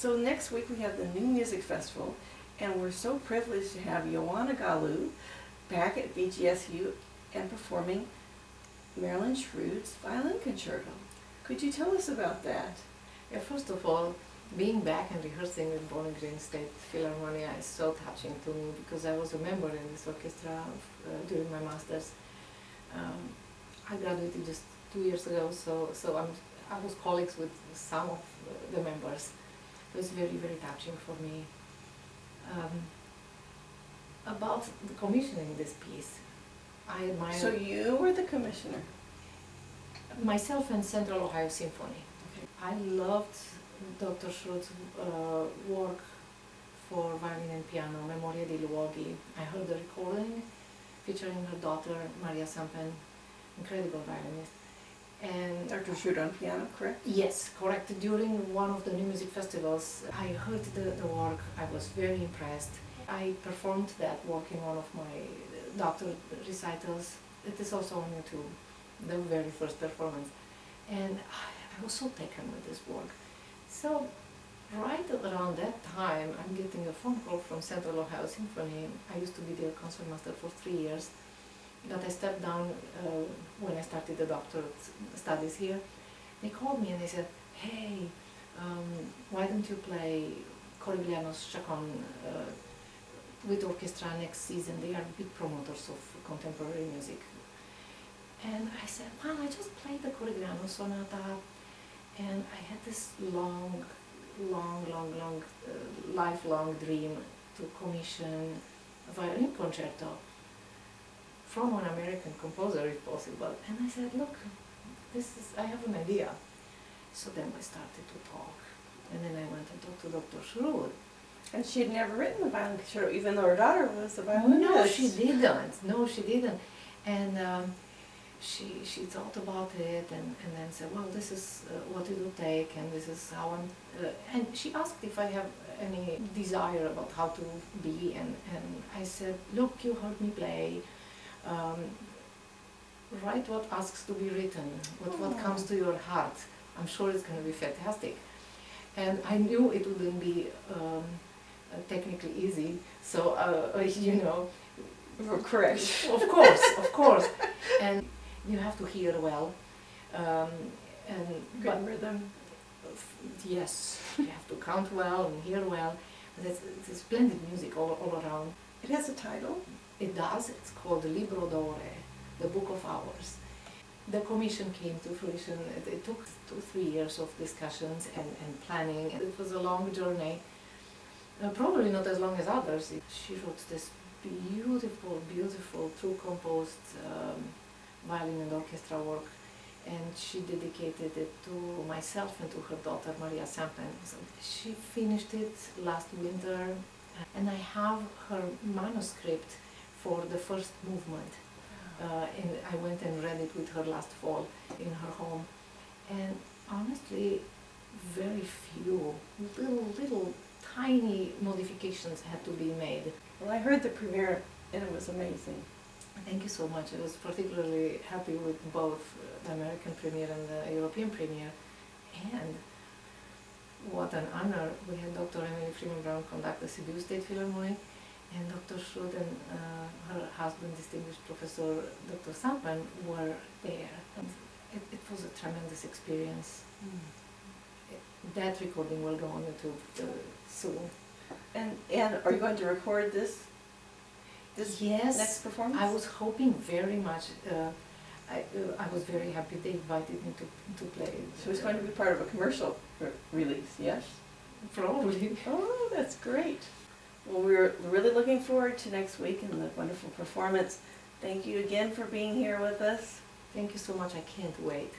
So next week we have the New Music Festival, and we're so privileged to have Ioana Galu back at BGSU and performing Marilyn Shrude's Violin Concerto. Could you tell us about that? Yeah, first of all, being back and rehearsing with Bowling Green State Philharmonia is so touching to me because I was a member in this orchestra during my master's. I graduated just 2 years ago, so I was colleagues with some of the members. It was very, very touching for me. About the commissioning this piece, I admire So you were the commissioner. myself and Central Ohio Symphony. Okay. I loved Dr. Shrude's work for violin and piano, Memoria di Luoghi. I heard the recording featuring her daughter, Maria Sampen, incredible violinist. And Dr. Shrude on piano, correct? yes, correct. During one of the new music festivals, I heard the work. I was very impressed. I performed that work in one of my doctor recitals. It is also on YouTube, the very first performance. And I was so taken with this work. So right around that time, I'm getting a phone call from Central Ohio Symphony. I used to be their concertmaster for 3 years. But I stepped down when I started the doctorate studies here. They called me and they said, hey, why don't you play Corigliano's Chacon with orchestra next season? They are big promoters of contemporary music. And I said, well, I just played the Corigliano Sonata, and I had this lifelong dream to commission a violin concerto from an American composer, if possible. And I said, look, I have an idea. So then we started to talk. And then I went and talked to Dr. Shrude. And she had never written the violin concerto, even though her daughter was a violinist. No, she didn't. No, she didn't. And she thought about it and then said, well, this is what it will take, and this is how I'm... and she asked if I have any desire about how to be, and I said, look, you heard me play. Write what asks to be written, what comes to your heart. I'm sure it's going to be fantastic. And I knew it wouldn't be technically easy, so you know. Correct. Of course. And you have to hear well. Good rhythm. Yes, you have to count well and hear well. But it's splendid music all around. It has a title. It does. It's called Libro, the Book of Hours. The commission came to fruition. It took 2-3 years of discussions and planning. It was a long journey, probably not as long as others. She wrote this beautiful, true composed violin and orchestra work, and she dedicated it to myself and to her daughter, Maria Sampen. So she finished it last winter, and I have her manuscript for the first movement. And I went and read it with her last fall in her home. And honestly, very few little tiny modifications had to be made. Well, I heard the premiere and it was amazing. Thank you so much. I was particularly happy with both the American premiere and the European premiere. And what an honor. We had Dr. Emily Freeman Brown conduct the BGSU State Philharmonia, and Dr. Shrude and her husband, distinguished Professor Dr. Sampen, were there. And it was a tremendous experience. That recording will go on YouTube soon. And are you going to record this Yes, next performance? I was hoping very much. I was very happy they invited me to play. So it's going to be part of a commercial release, yes? Probably. Oh, that's great. Well, we're really looking forward to next week and the wonderful performance. Thank you again for being here with us. Thank you so much. I can't wait.